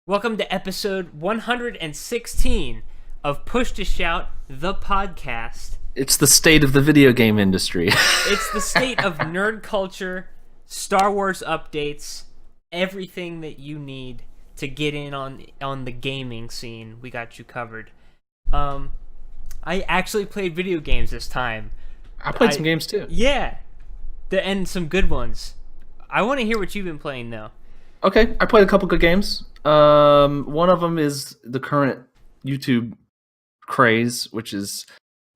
Welcome to episode 116 of Push to Shout, the podcast. It's the state of the video game industry. It's the state of nerd culture, Star Wars updates, everything that you need to get in on the gaming scene. We got you covered. I actually played video games this time. I played some games too. Yeah, and some good ones. I want to hear what you've been playing though. Okay, I played a couple good games. One of them is the current YouTube craze, which is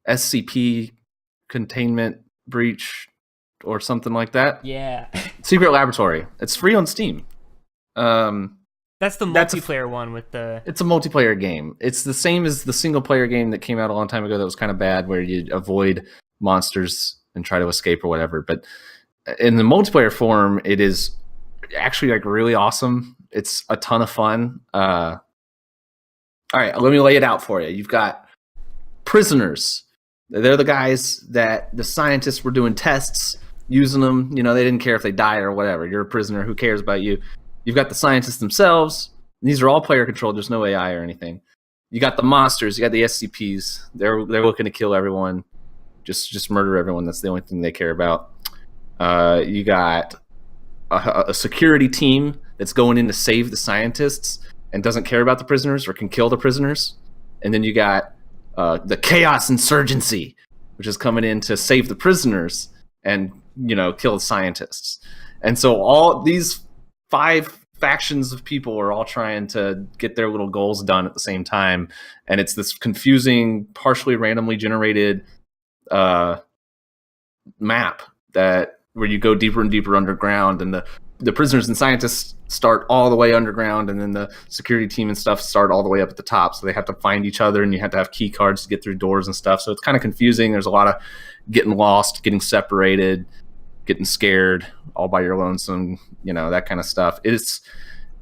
SCP Containment Breach or something like that. Yeah. Secret Laboratory. It's free on Steam. That's the multiplayer one with the... It's a multiplayer game. It's the same as the single-player game that came out a long time ago that was kind of bad, where you avoid monsters and try to escape or whatever. But in the multiplayer form, it is actually like really awesome. It's a ton of fun. All right, let me lay it out for you. You've got prisoners. They're the guys that the scientists were doing tests, using them. You know, they didn't care if they die or whatever. You're a prisoner. Who cares about you? You've got the scientists themselves. These are all player controlled. There's no AI or anything. You got the monsters. You got the SCPs. They're looking to kill everyone. Just murder everyone. That's the only thing they care about. You got a security team that's going in to save the scientists and doesn't care about the prisoners or can kill the prisoners. And then you got the Chaos Insurgency, which is coming in to save the prisoners and, you know, kill the scientists. And so all these 5 factions of people are all trying to get their little goals done at the same time. And it's this confusing, partially randomly generated map where you go deeper and deeper underground, and the prisoners and scientists start all the way underground, and then the security team and stuff start all the way up at the top. So they have to find each other, and you have to have key cards to get through doors and stuff. So it's kind of confusing. There's a lot of getting lost, getting separated, getting scared all by your lonesome, you know, that kind of stuff.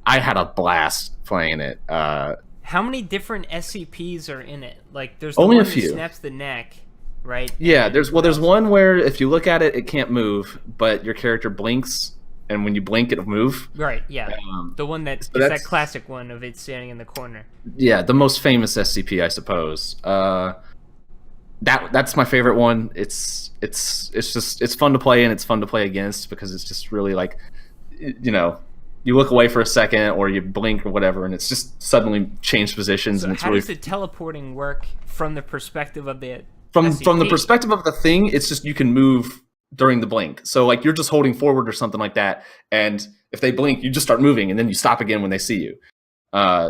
I had a blast playing it. How many different SCPs are in it? Like, there's only one a few. That snaps the neck, right? Yeah, there's one where if you look at it, it can't move, but your character blinks, and when you blink, it'll move. Right, yeah. The one that's that classic one of it standing in the corner. Yeah, the most famous SCP, I suppose. That's my favorite one. It's fun to play, and it's fun to play against because it's just really like, you know, you look away for a second or you blink or whatever, and it's just suddenly changed positions. So and it's how really does the teleporting work from the perspective of the from SCP? the perspective of the thing? It's just you can move during the blink. So like you're just holding forward or something like that, and if they blink, you just start moving, and then you stop again when they see you.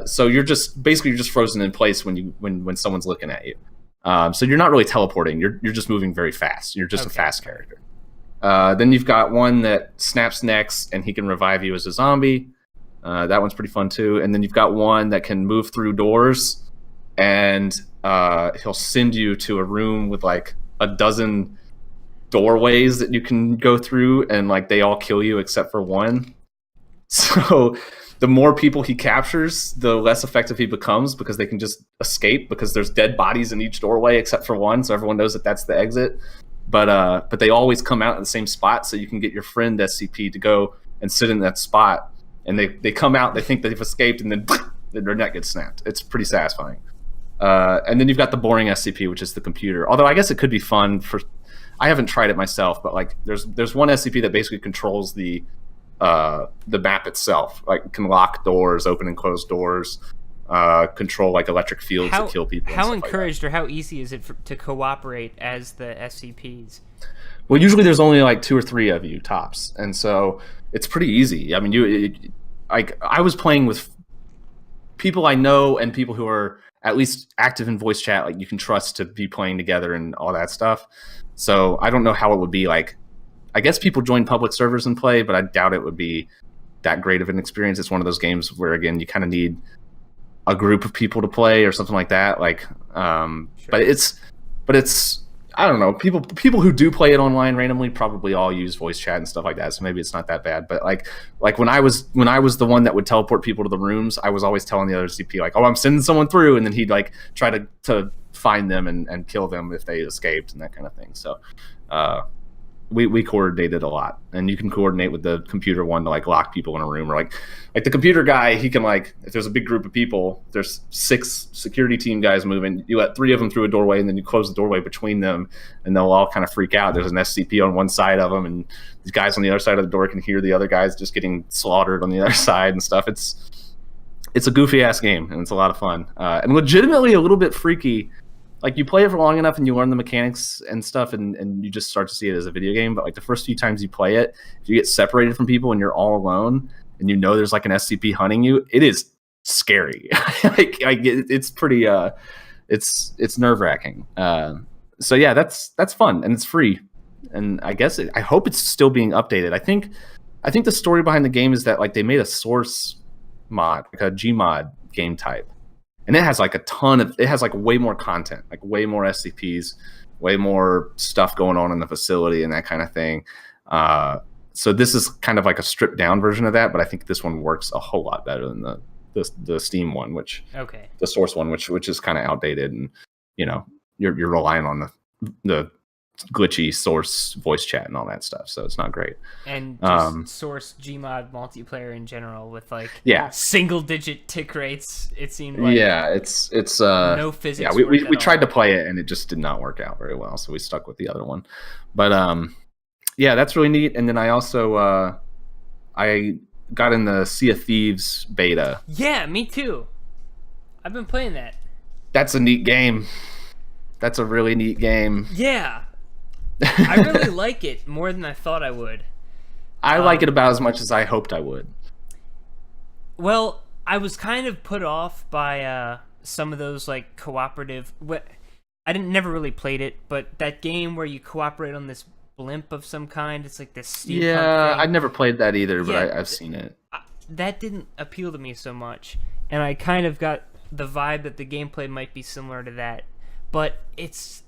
So you're just frozen in place when someone's looking at you. So you're not really teleporting. You're just moving very fast. You're just a fast character. Then you've got one that snaps necks, and he can revive you as a zombie. That one's pretty fun too. And then you've got one that can move through doors, and he'll send you to a room with like a dozen doorways that you can go through, and like they all kill you except for one. So the more people he captures, the less effective he becomes, because they can just escape because there's dead bodies in each doorway except for one, so everyone knows that that's the exit. But they always come out in the same spot, so you can get your friend SCP to go and sit in that spot, and they come out, they think they've escaped, and then their neck gets snapped. It's pretty satisfying. And then you've got the boring SCP, which is the computer. Although I guess it could be fun for... I haven't tried it myself, but like there's one SCP that basically controls the map itself, like can lock doors, open and close doors, control like electric fields to kill people. How encouraged or how easy is it to cooperate as the SCPs? Well, usually there's only like 2 or 3 of you tops, and so it's pretty easy. I mean, I was playing with people I know and people who are at least active in voice chat, like you can trust to be playing together and all that stuff. So I don't know how it would be like. I guess people join public servers and play, but I doubt it would be that great of an experience. It's one of those games where, again, you kind of need a group of people to play or something like that. Like, sure. but it's I don't know. People who do play it online randomly probably all use voice chat and stuff like that. So maybe it's not that bad. But like when I was the one that would teleport people to the rooms, I was always telling the other CP like, "Oh, I'm sending someone through," and then he'd like try to find them and kill them if they escaped and that kind of thing. So. we coordinated a lot, and you can coordinate with the computer one to like lock people in a room, or like the computer guy, he can like, if there's a big group of people, there's 6 security team guys moving, you let 3 of them through a doorway, and then you close the doorway between them, and they'll all kind of freak out. There's an SCP on one side of them, and these guys on the other side of the door can hear the other guys just getting slaughtered on the other side and stuff. It's a goofy ass game, and it's a lot of fun, and legitimately a little bit freaky. Like, you play it for long enough and you learn the mechanics and stuff, and you just start to see it as a video game. But like the first few times you play it, if you get separated from people and you're all alone and you know there's like an SCP hunting you, it is scary. It's pretty it's nerve-wracking. So yeah, that's fun, and it's free. And I hope it's still being updated. I think the story behind the game is that like they made a source mod, like a Gmod game type. And it has like it has like way more content, like way more SCPs, way more stuff going on in the facility and that kind of thing. So this is kind of like a stripped down version of that, but I think this one works a whole lot better than the Steam one, the source one, which is kind of outdated, and you know, you're relying on the glitchy source voice chat and all that stuff, so it's not great. And just source Gmod multiplayer in general with like single digit tick rates, it seemed like. Yeah, it's no physics. Yeah, we tried to play it and it just did not work out very well, so we stuck with the other one. But yeah, that's really neat. And then I also I got in the Sea of Thieves beta. Yeah, me too. I've been playing that. That's a neat game. That's a really neat game. Yeah. I really like it more than I thought I would. I like it about as much as I hoped I would. Well, I was kind of put off by some of those like cooperative. I never really played it, but that game where you cooperate on this blimp of some kind. It's like this steampunk thing. I've never played that either, but I've seen it. That didn't appeal to me so much, and I kind of got the vibe that the gameplay might be similar to that, but it's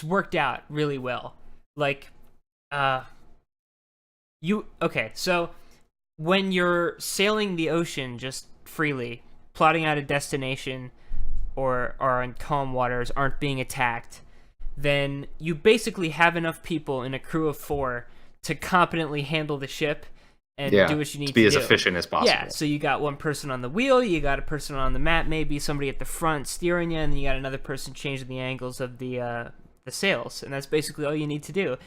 worked out really well. Like, so when you're sailing the ocean just freely, plotting out a destination, or on calm waters, aren't being attacked, then you basically have enough people in a crew of 4 to competently handle the ship and do what you need to be do. as efficient as possible. Yeah, so you got one person on the wheel, you got a person on the map, maybe somebody at the front steering you, and then you got another person changing the angles of the sails, and that's basically all you need to do.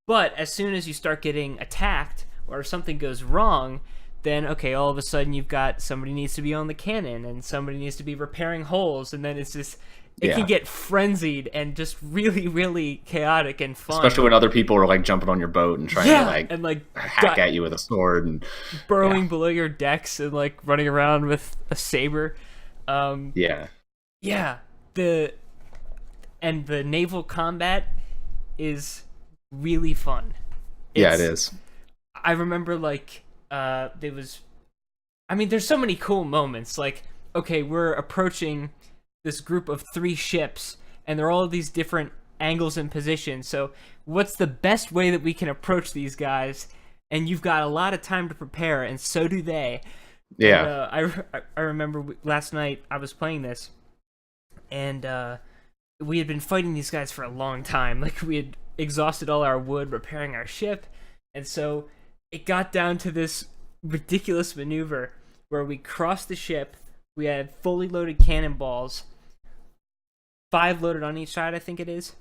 But as soon as you start getting attacked or something goes wrong, then all of a sudden you've got somebody needs to be on the cannon and somebody needs to be repairing holes, and then it's just it can get frenzied and just really, really chaotic and fun. Especially when other people are like jumping on your boat and trying to hack at you with a sword and burrowing below your decks and like running around with a saber. The naval combat is really fun. It is. I remember there's so many cool moments. Like, we're approaching this group of 3 ships, and they're all these different angles and positions. So what's the best way that we can approach these guys? And you've got a lot of time to prepare, and so do they. Yeah. And, I remember last night I was playing this, and we had been fighting these guys for a long time. Like, we had exhausted all our wood repairing our ship, and so it got down to this ridiculous maneuver where we crossed the ship. We had fully loaded cannonballs, 5 loaded on each side, I think it is.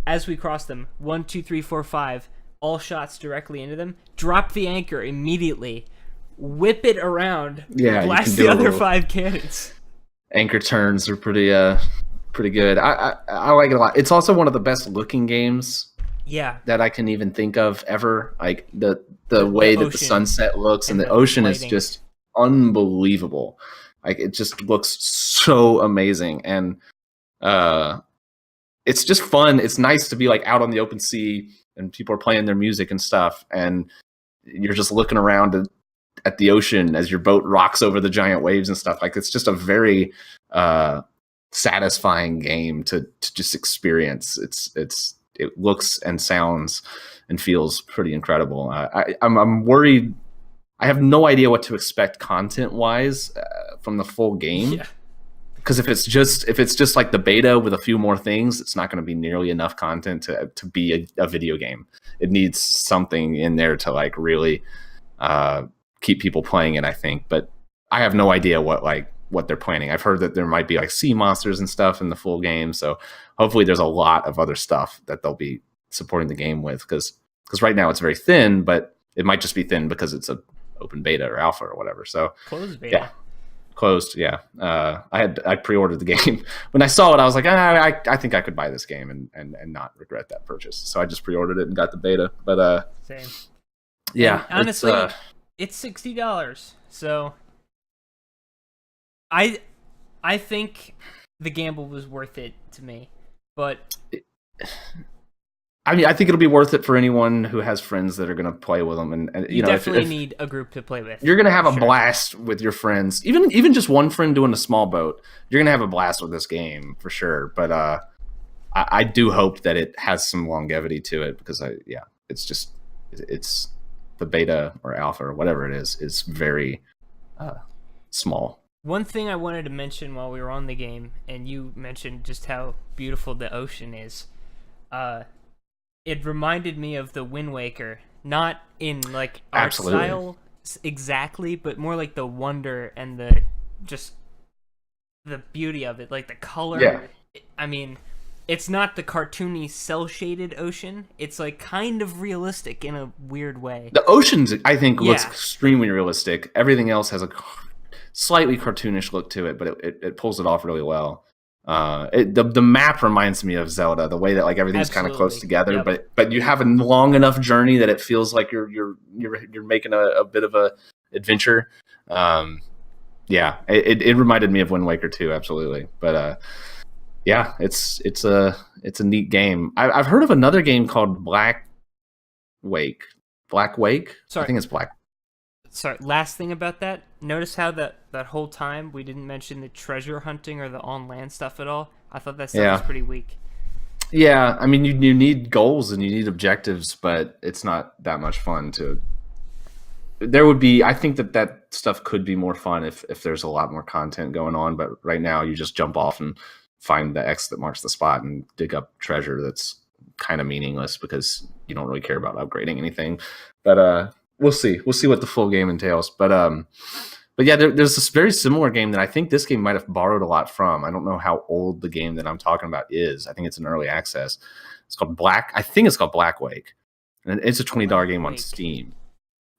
As we crossed them, 1, 2, 3, 4, 5, all shots directly into them. Drop the anchor immediately, whip it around, blast the other 5 cannons. Anchor turns are pretty good. I like it a lot. It's also one of the best looking games that I can even think of ever. Like the way that the sunset looks and the ocean lighting is just unbelievable. Like, it just looks so amazing, and it's just fun. It's nice to be like out on the open sea and people are playing their music and stuff, and you're just looking around at the ocean as your boat rocks over the giant waves and stuff. Like, it's just a very satisfying game to just experience. It looks and sounds and feels pretty incredible. I'm worried. I have no idea what to expect content-wise from the full game. because if it's just like the beta with a few more things, it's not going to be nearly enough content to be a video game. It needs something in there to like really keep people playing it, I think. But I have no idea what they're planning. I've heard that there might be like sea monsters and stuff in the full game, so hopefully there's a lot of other stuff that they'll be supporting the game with, because right now it's very thin, but it might just be thin because it's a open beta or alpha or whatever. So closed beta. Yeah. Closed, yeah. I pre-ordered the game. When I saw it, I was like, I think I could buy this game and not regret that purchase. So I just pre-ordered it and got the beta. But same. Yeah. And honestly, it's $60. So I think the gamble was worth it to me. But I mean, I think it'll be worth it for anyone who has friends that are going to play with them, and you know, definitely need a group to play with. You're going to have a blast with your friends, even just one friend doing a small boat. You're going to have a blast with this game for sure. But I do hope that it has some longevity to it, because it's the beta or alpha or whatever it is very small. One thing I wanted to mention while we were on the game, and you mentioned just how beautiful the ocean is. It reminded me of the Wind Waker, not in like art style exactly, but more like the wonder and the beauty of it, like the color. Yeah. I mean, it's not the cartoony cell shaded ocean. It's like kind of realistic in a weird way. The oceans, I think, looks extremely realistic. Everything else has a slightly cartoonish look to it, but it pulls it off really well. The map reminds me of Zelda, the way that like everything's kind of close together, but you have a long enough journey that it feels like you're making a bit of a adventure. It reminded me of Wind Waker too, absolutely. But it's a neat game. I've heard of another game called Black Wake. Sorry. I think it's Black. Sorry, last thing about that. Notice how that whole time we didn't mention the treasure hunting or the on-land stuff at all? I thought that stuff was pretty weak. Yeah, I mean, you need goals and you need objectives, but it's not that much fun to... I think that stuff could be more fun if there's a lot more content going on, but right now you just jump off and find the X that marks the spot and dig up treasure that's kind of meaningless because you don't really care about upgrading anything. But we'll see what the full game entails. But yeah, there's this very similar game that I think this game might have borrowed a lot from. I don't know how old the game that I'm talking about is. I think it's an early access. It's called Black Wake, and it's a $20 game on Steam.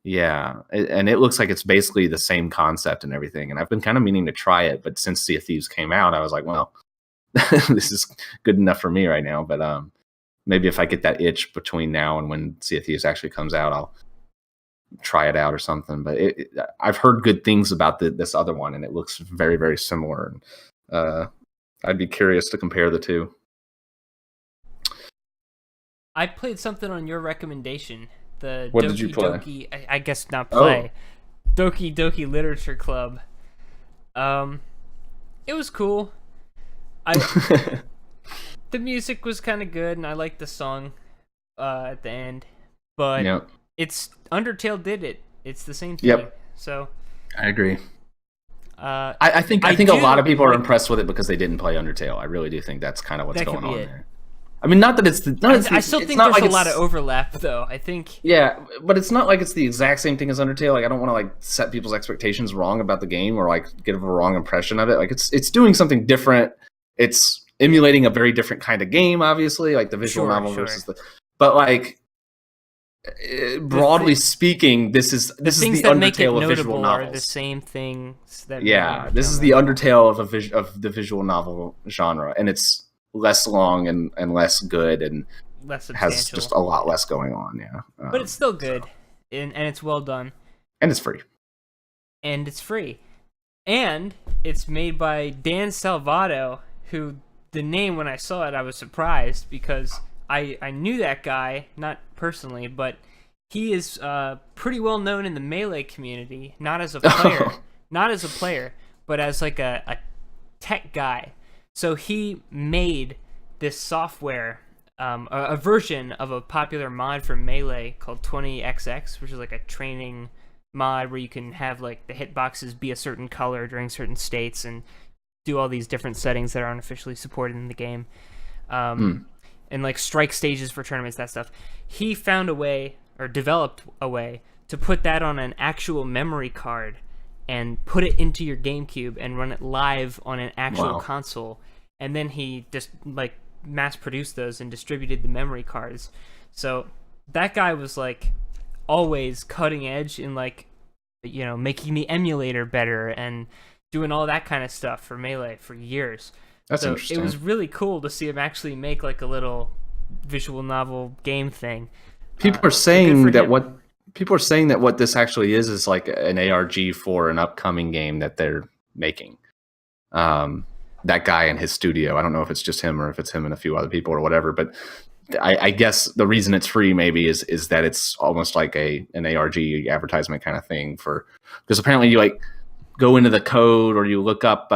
Yeah, and it looks like it's basically the same concept and everything. And I've been kind of meaning to try it, but since Sea of Thieves came out, I was like, well, this is good enough for me right now. But maybe if I get that itch between now and when Sea of Thieves actually comes out, I'll try it out or something. But I've heard good things about this other one, and it looks very, very similar. And I'd be curious to compare the two. I played something on your recommendation. The what did you play? Doki, I guess not play. Oh. Doki Doki Literature Club. It was cool. The music was kind of good, and I liked the song at the end. But it's Undertale did it. It's the same thing. Yep. So I agree. I think a lot of people are impressed with it because they didn't play Undertale. I really do think that's kind of what's going on there. I mean, not that it's I still think there's a lot of overlap, though. I think. Yeah, but it's not like it's the exact same thing as Undertale. Like, I don't want to like set people's expectations wrong about the game or like give a wrong impression of it. Like, it's doing something different. It's emulating a very different kind of game, obviously, like the visual novel versus the. But like, broadly speaking, this is the Undertale of visual novels. Are the same things that. Yeah, this is the Undertale of the visual novel genre, and it's less long and less good and less substantial. Has just a lot less going on. Yeah, but it's still good, and it's well done, and it's free, and it's made by Dan Salvato, who the name when I saw it I was surprised because I knew that guy, not personally, but he is pretty well known in the Melee community, not as a player, but as like a tech guy. So he made this software, a version of a popular mod for Melee called 20XX, which is like a training mod where you can have like the hitboxes be a certain color during certain states, and do all these different settings that aren't officially supported in the game, Hmm. and like strike stages for tournaments, that stuff. He found a way, or developed a way, to put that on an actual memory card and put it into your GameCube and run it live on an actual Wow. console. And then he just like mass produced those and distributed the memory cards. So that guy was like always cutting edge in like, you know, making the emulator better and doing all that kind of stuff for Melee for years. That's So interesting. it was really cool to see him actually make like a little visual novel game thing. People are good saying for that him. what this actually is like an ARG for an upcoming game that they're making. That guy in his studio. I don't know if it's just him or if it's him and a few other people or whatever, but I guess the reason it's free maybe is that it's almost like an ARG advertisement kind of thing because apparently you like go into the code or you look at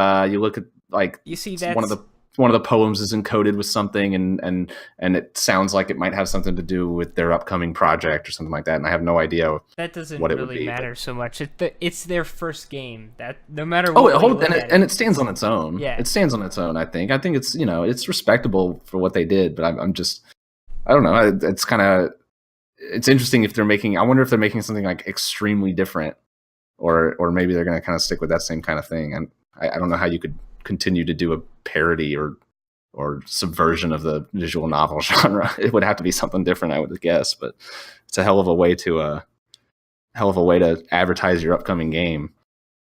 like You see, one of the poems is encoded with something and it sounds like it might have something to do with their upcoming project or something like that, and I have no idea that doesn't what it would really be, matter so much. It's their first game. That no matter Oh, what, way you look and at it stands on its own. Yeah. It stands on its own. I think it's it's respectable for what they did, but I'm just I don't know. It's kind of it's interesting if they're making. I wonder if they're making something like extremely different, or maybe they're going to kind of stick with that same kind of thing. And I don't know how you could continue to do a parody or subversion of the visual novel genre. It would have to be something different, I would guess. But it's a hell of a way to advertise your upcoming game.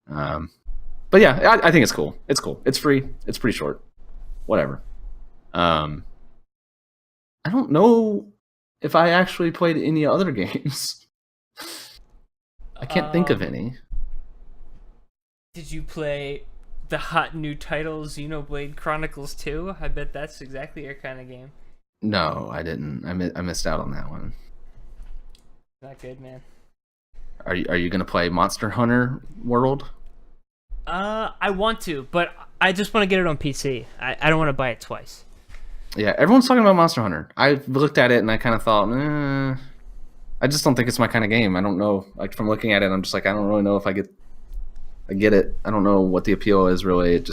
But yeah, I think it's cool. It's cool. It's free. It's pretty short. Whatever. I don't know if I actually played any other games. I can't think of any. Did you play the hot new title Xenoblade Chronicles 2? I bet that's exactly your kind of game. No, I didn't. I missed out on that one. Not good, man. Are you gonna play Monster Hunter World? I want to, but I just want to get it on PC. I don't want to buy it twice. Yeah, everyone's talking about Monster Hunter. I looked at it and I kind of thought, I just don't think it's my kind of game. I don't know. Like from looking at it, I'm just like, I don't really know if I get it. I don't know what the appeal is really. It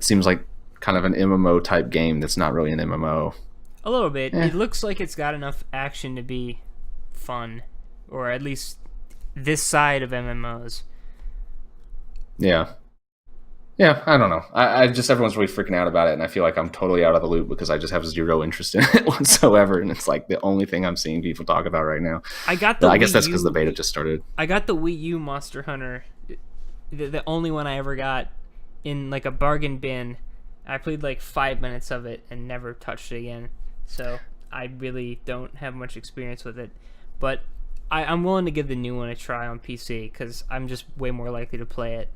seems like kind of an MMO type game that's not really an MMO. A little bit. Eh. It looks like it's got enough action to be fun, or at least this side of MMOs. Yeah, I don't know. I just everyone's really freaking out about it, and I feel like I'm totally out of the loop because I just have zero interest in it whatsoever, and it's like the only thing I'm seeing people talk about right now. I got the. I guess Wii that's U- because the beta just started. I got the Wii U Monster Hunter, the only one I ever got, in like a bargain bin. I played like 5 minutes of it and never touched it again. So I really don't have much experience with it, but I'm willing to give the new one a try on PC because I'm just way more likely to play it.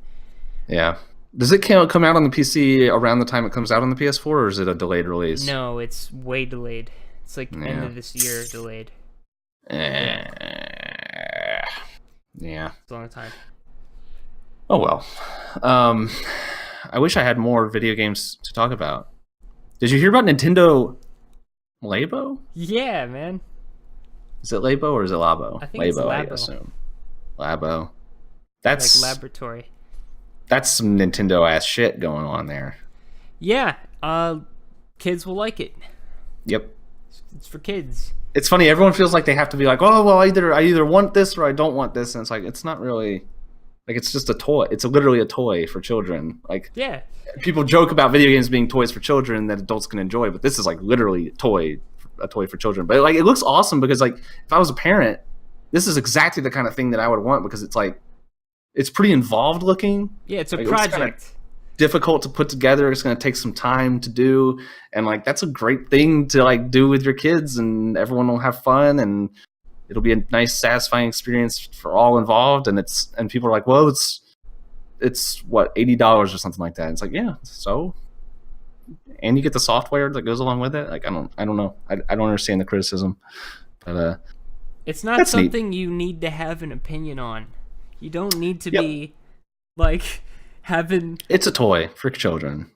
Yeah. Does it come out on the PC around the time it comes out on the PS4, or is it a delayed release? No, it's way delayed. It's like end of this year delayed. Yeah. It's a long time. Oh well. I wish I had more video games to talk about. Did you hear about Nintendo Labo? Yeah, man. Is it Labo or is it Labo? I think it's Labo, I Labo. assume. Labo. That's Like laboratory. that's some Nintendo ass shit going on there. Yeah, kids will like it. Yep. It's for kids. It's funny. Everyone feels like they have to be like, oh well, I either want this or I don't want this, and it's like it's not really. Like it's just a toy. It's literally a toy for children. Like Yeah. people joke about video games being toys for children that adults can enjoy, but this is like literally a toy for children. But like it looks awesome because like if I was a parent, this is exactly the kind of thing that I would want because it's like it's pretty involved looking. Yeah, it's a Like, it looks kinda project. difficult to put together. It's going to take some time to do, and like that's a great thing to like do with your kids, and everyone will have fun, and it'll be a nice, satisfying experience for all involved. And people are like, well, it's what $80 or something like that. And it's like, yeah, so, and you get the software that goes along with it. Like I don't know. I don't understand the criticism, but It's not that's neat. something you need to have an opinion on. You don't need to Yep. be like having. It's a toy for children.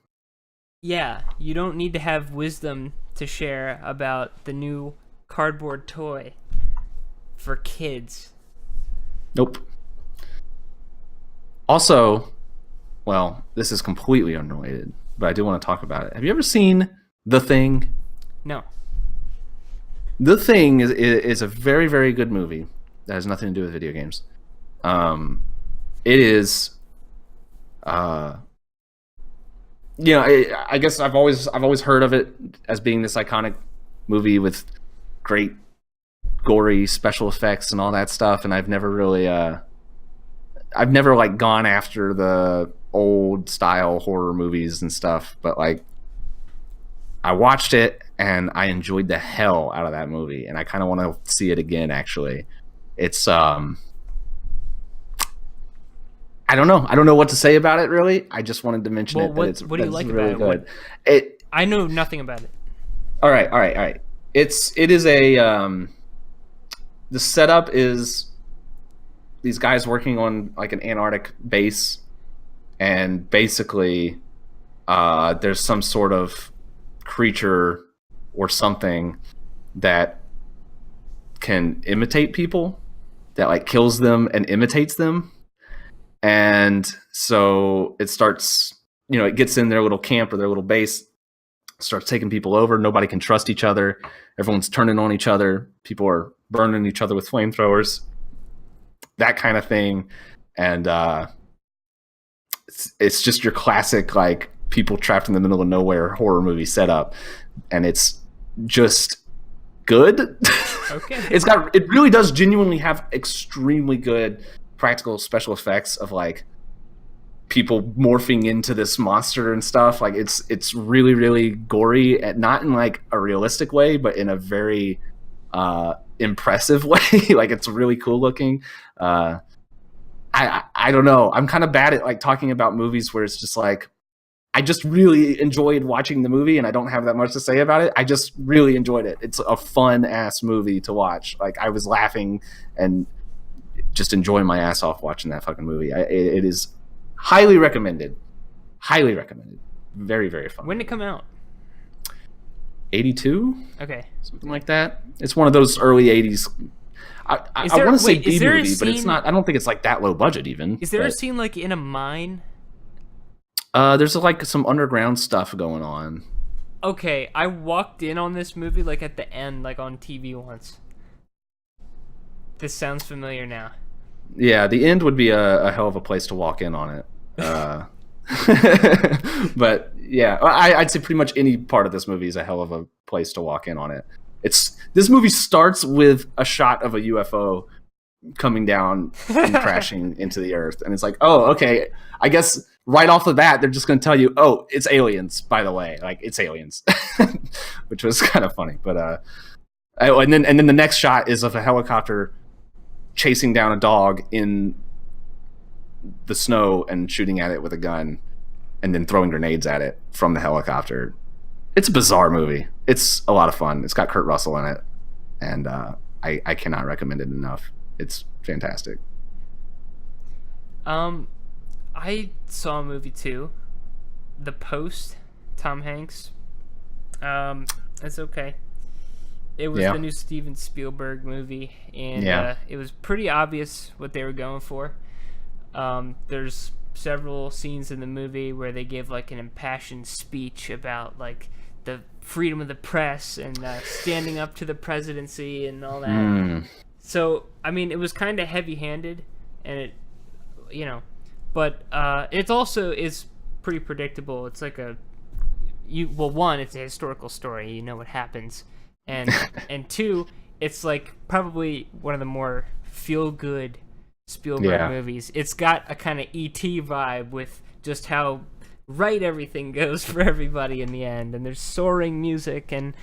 Yeah, you don't need to have wisdom to share about the new cardboard toy for kids. Nope. Also, Well, this is completely unrelated, but I do want to talk about it. Have you ever seen The Thing? No. The Thing is a very, very good movie that has nothing to do with video games. It is, I guess I've always heard of it as being this iconic movie with great gory special effects and all that stuff, and I've never really, I've never like gone after the old style horror movies and stuff, but like I watched it and I enjoyed the hell out of that movie, and I kind of want to see it again. Actually, it's I don't know. I don't know what to say about it. Really, I just wanted to mention it. What do you like really about good. I know nothing about it. All right. It is a the setup is these guys working on like an Antarctic base, and basically there's some sort of creature or something that can imitate people, that like kills them and imitates them. And so it starts, it gets in their little camp or their little base, starts taking people over. Nobody can trust each other. Everyone's turning on each other. People are burning each other with flamethrowers, that kind of thing. And it's just your classic, like, people trapped in the middle of nowhere horror movie setup. And it's just good. Okay. It really does genuinely have extremely good practical special effects of like people morphing into this monster and stuff. Like it's really, really gory, and not in like a realistic way, but in a very impressive way. Like it's really cool looking. I don't know. I'm kind of bad at like talking about movies where it's just like I just really enjoyed watching the movie and I don't have that much to say about it. I just really enjoyed it. It's a fun ass movie to watch. Like I was laughing and just enjoying my ass off watching that fucking movie. It is highly recommended. Highly recommended. Very, very fun. When did it come out? 82? Okay. Something like that. It's one of those early 80s. I want to say B movie, but it's not. I don't think it's like that low budget even. Is there a scene like in a mine? There's like some underground stuff going on. Okay, I walked in on this movie like at the end, like on TV once. This sounds familiar now. Yeah, the end would be a hell of a place to walk in on it. But yeah, I'd say pretty much any part of this movie is a hell of a place to walk in on it. This movie starts with a shot of a UFO coming down and crashing into the earth, and it's like, oh, okay. I guess right off the bat, they're just going to tell you, oh, it's aliens. By the way, like it's aliens, which was kind of funny. But and then the next shot is of a helicopter chasing down a dog in the snow and shooting at it with a gun, and then throwing grenades at it from the helicopter. It's a bizarre movie. It's a lot of fun. It's got Kurt Russell in it, and I cannot recommend it enough. It's fantastic. I saw a movie too, The Post, Tom Hanks. It's okay. It was the new Steven Spielberg movie, and it was pretty obvious what they were going for. There's several scenes in the movie where they give like an impassioned speech about like the freedom of the press and standing up to the presidency and all that. So, I mean, it was kind of heavy-handed, and it, but it also is pretty predictable. It's like one, it's a historical story. You know what happens. And two, it's like probably one of the more feel-good Spielberg movies. It's got a kind of E.T. vibe with just how right everything goes for everybody in the end, and there's soaring music, and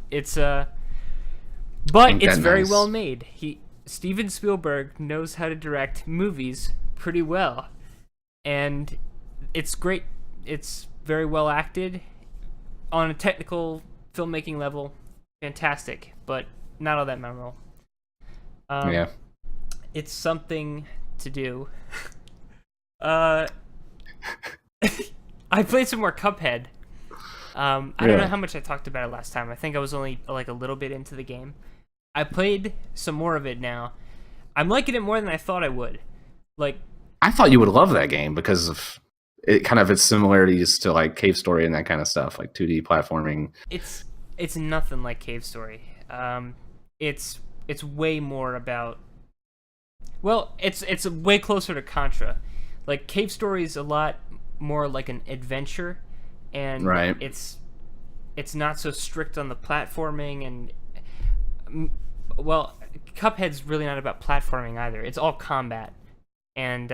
it's but it's very well made. Steven Spielberg knows how to direct movies pretty well, and it's great. It's very well acted on a technical filmmaking level. Fantastic, but not all that memorable. It's something to do. I played some more Cuphead. I don't know how much I talked about it last time. I think I was only like a little bit into the game. I played some more of it now. I'm liking it more than I thought I would. Like, I thought you would love that game because of it kind of its similarities to like Cave Story and that kind of stuff, like 2D platforming. It's nothing like Cave Story. It's way more about. Well, it's way closer to Contra. Like Cave Story is a lot more like an adventure, and Right. it's not so strict on the platforming well, Cuphead's really not about platforming either. It's all combat. And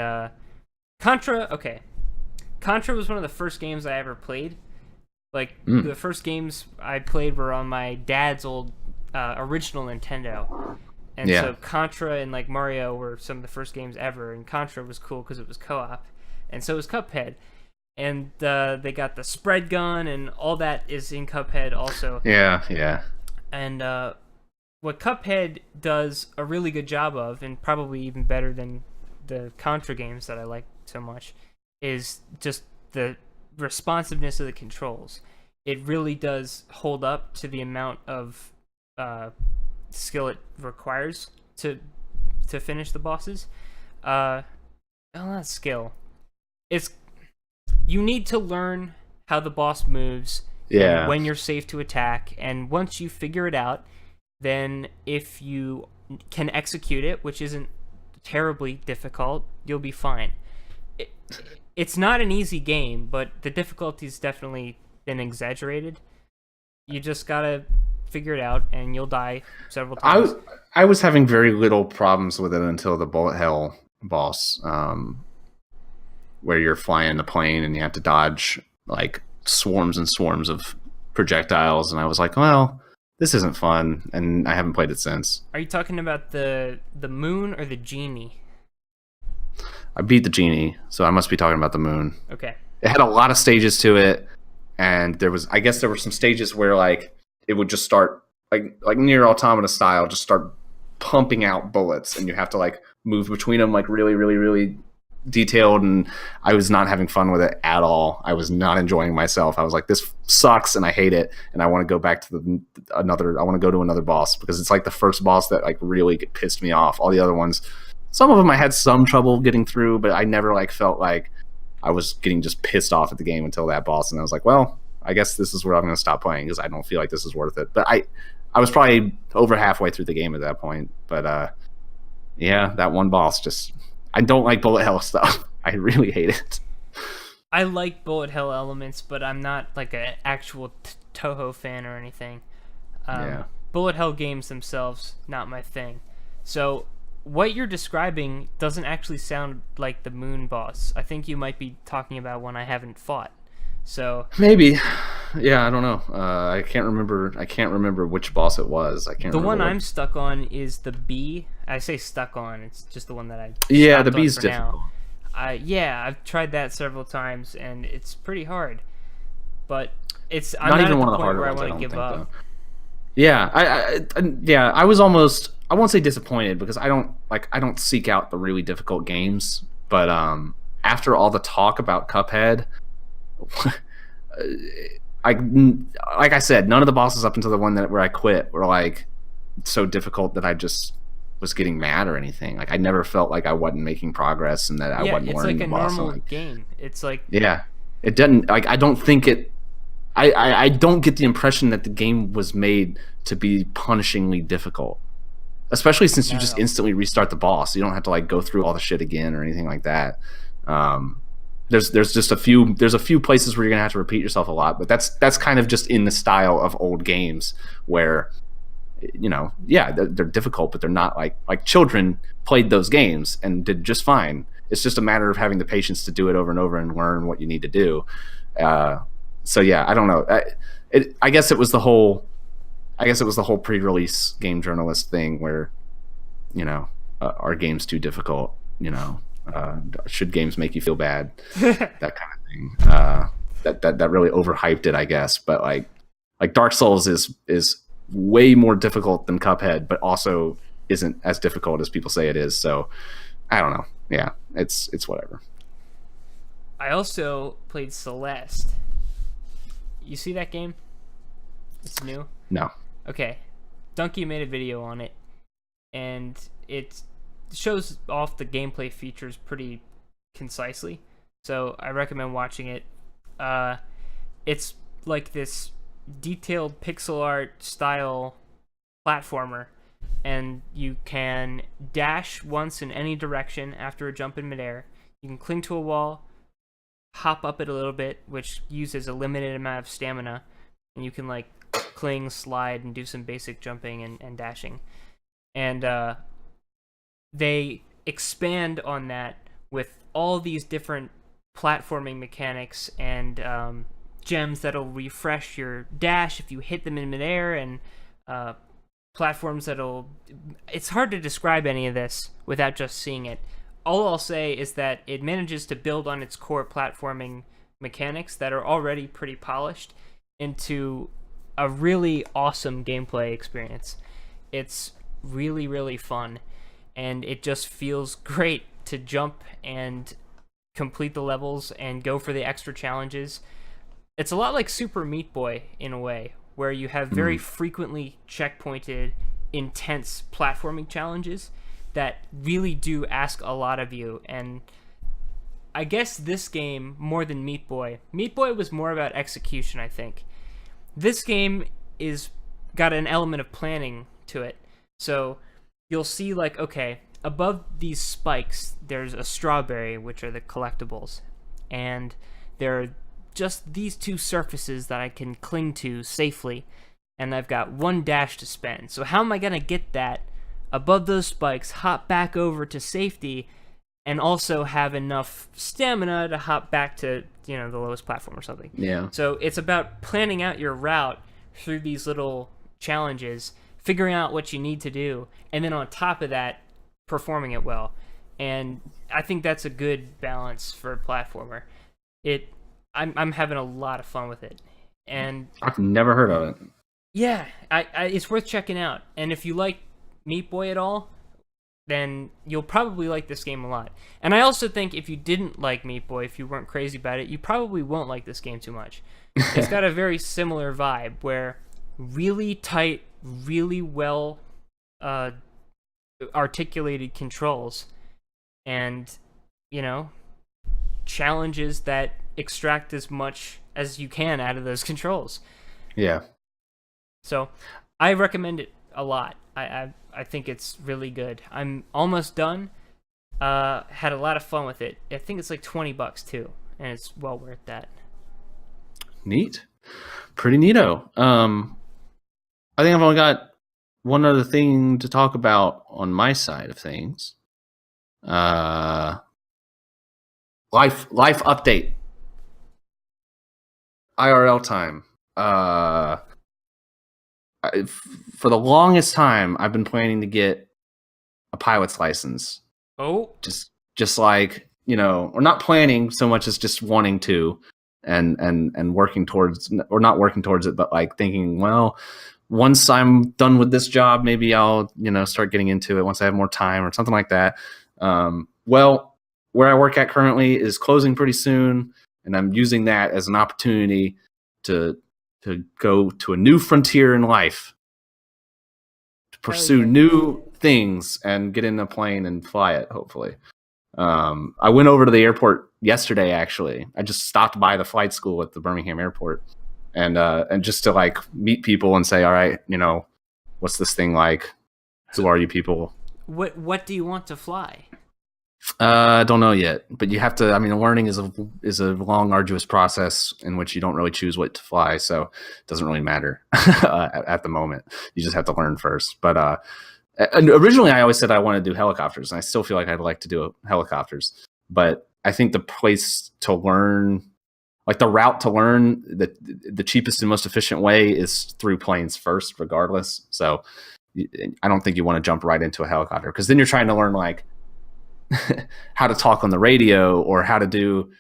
Contra, okay. Contra was one of the first games I ever played. Like the first games I played were on my dad's old original Nintendo. And Yeah. so Contra and like Mario were some of the first games ever, and Contra was cool because it was co-op, and so was Cuphead. And they got the spread gun, and all that is in Cuphead also. Yeah. And what Cuphead does a really good job of, and probably even better than the Contra games that I like so much, is just the responsiveness of the controls. It really does hold up to the amount of skill it requires to finish the bosses. Not skill. It's you need to learn how the boss moves. Yeah. And when you're safe to attack, and once you figure it out, then if you can execute it, which isn't terribly difficult, you'll be fine. It's not an easy game, but the difficulty's definitely been exaggerated. You just gotta figure it out, and you'll die several times. I was having very little problems with it until the bullet hell boss, where you're flying the plane and you have to dodge like swarms and swarms of projectiles, and I was like, well, this isn't fun, and I haven't played it since. Are you talking about the moon or the genie? I beat the genie, so I must be talking about the moon. Okay. It had a lot of stages to it, and I guess there were some stages where like it would just start like near Automata style, just start pumping out bullets, and you have to like move between them like really, really, really detailed, and I was not having fun with it at all. I was not enjoying myself. I was like, this sucks, and I hate it, and I want to go back to I want to go to another boss, because it's like the first boss that like really pissed me off. All the other ones, some of them I had some trouble getting through, but I never like felt like I was getting just pissed off at the game until that boss, and I was like, well, I guess this is where I'm going to stop playing, because I don't feel like this is worth it. But I was probably over halfway through the game at that point. But yeah, that one boss just, I don't like bullet hell stuff. I really hate it. I like bullet hell elements, but I'm not like an actual Toho fan or anything. Yeah. Bullet hell games themselves, not my thing. So what you're describing doesn't actually sound like the moon boss. I think you might be talking about one I haven't fought. So maybe, yeah, I don't know. I can't remember which boss it was. I can't. The remember one what... I'm stuck on is the bee. I say stuck on. It's just the one that I. Yeah, the stopped on bee's for difficult. now. Yeah, I've tried that several times, and it's pretty hard. But it's I'm not not even at one the of the point harder where ones. I I want don't to give think, up. though. Yeah, I was almost, I won't say disappointed, because I don't seek out the really difficult games, but after all the talk about Cuphead, like I said, none of the bosses up until the one where I quit were like so difficult that I just was getting mad or anything. Like I never felt like I wasn't making progress and that I wasn't learning the boss. It's like a normal game. It's like, yeah, it doesn't, like, I don't think it. I don't get the impression that the game was made to be punishingly difficult, especially since you just instantly restart the boss. You don't have to like go through all the shit again or anything like that. There's just a few places where you're gonna have to repeat yourself a lot, but that's kind of just in the style of old games where, you know, yeah, they're difficult, but they're not like children played those games and did just fine. It's just a matter of having the patience to do it over and over and learn what you need to do. So yeah, I don't know. I guess it was the whole pre-release game journalist thing where, you know, are games too difficult? You know, should games make you feel bad? That kind of thing. That really overhyped it, I guess. But like Dark Souls is way more difficult than Cuphead, but also isn't as difficult as people say it is. So I don't know. Yeah, it's whatever. I also played Celeste. You see that game? It's new. No. Okay. Donkey made a video on it, and it shows off the gameplay features pretty concisely. So I recommend watching it. It's like this detailed pixel art style platformer, and you can dash once in any direction after a jump in midair. You can cling to a wall, hop up it a little bit, which uses a limited amount of stamina, and you can like cling, slide, and do some basic jumping and dashing. And they expand on that with all these different platforming mechanics and gems that'll refresh your dash if you hit them in midair, and platforms that'll... It's hard to describe any of this without just seeing it. All I'll say is that it manages to build on its core platforming mechanics that are already pretty polished into a really awesome gameplay experience. It's really, really fun, and it just feels great to jump and complete the levels and go for the extra challenges. It's a lot like Super Meat Boy in a way, where you have very frequently checkpointed, intense platforming challenges that really do ask a lot of you. And I guess this game, more than Meat Boy was more about execution, I think. This game is got an element of planning to it. So you'll see, like, okay, above these spikes, there's a strawberry, which are the collectibles. And there are just these two surfaces that I can cling to safely. And I've got one dash to spend. So how am I going to get that above those spikes, hop back over to safety, and also have enough stamina to hop back to, you know, the lowest platform or something? Yeah. So it's about planning out your route through these little challenges, figuring out what you need to do, and then on top of that, performing it well. And I think that's a good balance for a platformer. I'm having a lot of fun with it. And I've never heard of it. yeah, it's worth checking out. And if you like Meat Boy at all, then you'll probably like this game a lot. And I also think if you didn't like Meat Boy, if you weren't crazy about it, you probably won't like this game too much. It's got a very similar vibe, where really tight, really well articulated controls, and, you know, challenges that extract as much as you can out of those controls. Yeah. So I recommend it a lot. I think it's really good. I'm almost done. Had a lot of fun with it. I think it's like $20 too, and it's well worth that. Neat. Pretty neato. I think I've only got one other thing to talk about on my side of things. Life update. IRL time. For the longest time, I've been planning to get a pilot's license. Oh, just like, you know, or not planning so much as just wanting to, and working towards, or not working towards it, but like thinking, well, once I'm done with this job, maybe I'll, you know, start getting into it once I have more time or something like that. Well, where I work at currently is closing pretty soon, and I'm using that as an opportunity to go to a new frontier in life, to pursue new things and get in a plane and fly it, hopefully. I went over to the airport yesterday, actually. I just stopped by the flight school at the Birmingham airport, and just to like meet people and say, all right, you know, what's this thing like? Who are you people? What do you want to fly? Don't know yet, but you have to. I mean, learning is a long, arduous process in which you don't really choose what to fly, so it doesn't really matter at the moment. You just have to learn first. But originally, I always said I wanted to do helicopters, and I still feel like I'd like to do helicopters. But I think the place to learn, like the route to learn, the cheapest and most efficient way is through planes first, regardless. So I don't think you want to jump right into a helicopter, because then you're trying to learn like how to talk on the radio or how to do